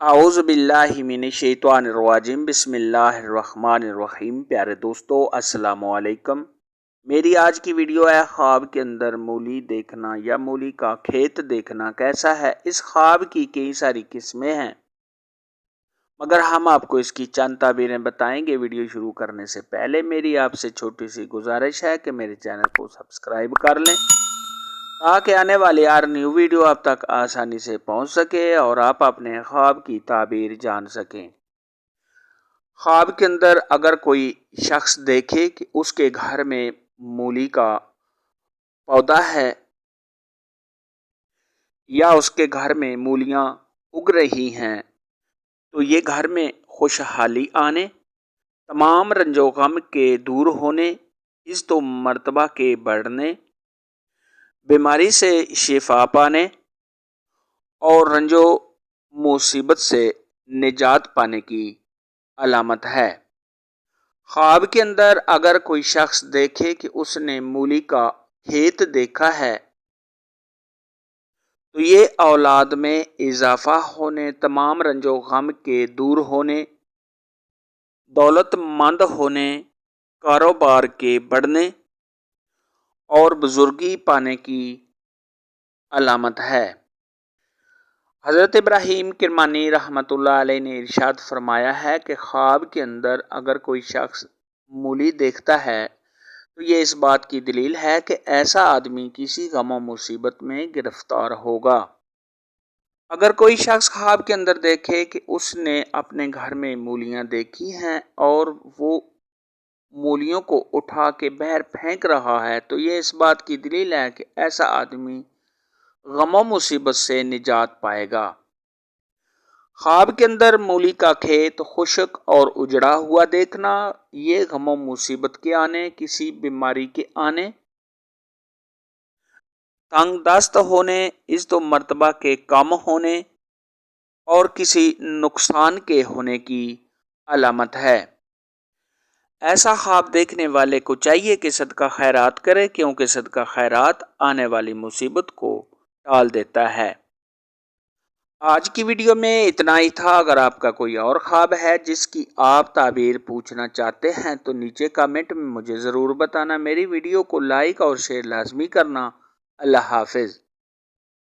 اعوذ باللہ من الشیطان الرجیم بسم اللہ الرحمن الرحیم۔ پیارے دوستو السلام علیکم۔ میری آج کی ویڈیو ہے خواب کے اندر مولی دیکھنا یا مولی کا کھیت دیکھنا کیسا ہے۔ اس خواب کی کئی ساری قسمیں ہیں مگر ہم آپ کو اس کی چند تعبیریں بتائیں گے۔ ویڈیو شروع کرنے سے پہلے میری آپ سے چھوٹی سی گزارش ہے کہ میرے چینل کو سبسکرائب کر لیں تاکہ آنے والی ہر نیو ویڈیو آپ تک آسانی سے پہنچ سکے اور آپ اپنے خواب کی تعبیر جان سکیں۔ خواب کے اندر اگر کوئی شخص دیکھے کہ اس کے گھر میں مولی کا پودا ہے یا اس کے گھر میں مولیاں اگ رہی ہیں تو یہ گھر میں خوشحالی آنے، تمام رنج و غم کے دور ہونے، عزت و مرتبہ کے بڑھنے، بیماری سے شفا پانے اور رنج و مصیبت سے نجات پانے کی علامت ہے۔ خواب کے اندر اگر کوئی شخص دیکھے کہ اس نے مولی کا کھیت دیکھا ہے تو یہ اولاد میں اضافہ ہونے، تمام رنج و غم کے دور ہونے، دولت مند ہونے، کاروبار کے بڑھنے اور بزرگی پانے کی علامت ہے۔ حضرت ابراہیم کرمانی رحمۃ اللہ علیہ نے ارشاد فرمایا ہے کہ خواب کے اندر اگر کوئی شخص مولی دیکھتا ہے تو یہ اس بات کی دلیل ہے کہ ایسا آدمی کسی غم و مصیبت میں گرفتار ہوگا۔ اگر کوئی شخص خواب کے اندر دیکھے کہ اس نے اپنے گھر میں مولیاں دیکھی ہیں اور وہ مولیوں کو اٹھا کے باہر پھینک رہا ہے تو یہ اس بات کی دلیل ہے کہ ایسا آدمی غم و مصیبت سے نجات پائے گا۔ خواب کے اندر مولی کا کھیت خشک اور اجڑا ہوا دیکھنا یہ غم و مصیبت کے آنے، کسی بیماری کے آنے، تنگ دست ہونے، عزت و مرتبہ کے کم ہونے اور کسی نقصان کے ہونے کی علامت ہے۔ ایسا خواب دیکھنے والے کو چاہیے کہ صدقہ خیرات کرے کیونکہ صدقہ خیرات آنے والی مصیبت کو ٹال دیتا ہے۔ آج کی ویڈیو میں اتنا ہی تھا۔ اگر آپ کا کوئی اور خواب ہے جس کی آپ تعبیر پوچھنا چاہتے ہیں تو نیچے کمنٹ میں مجھے ضرور بتانا۔ میری ویڈیو کو لائک اور شیئر لازمی کرنا۔ اللہ حافظ۔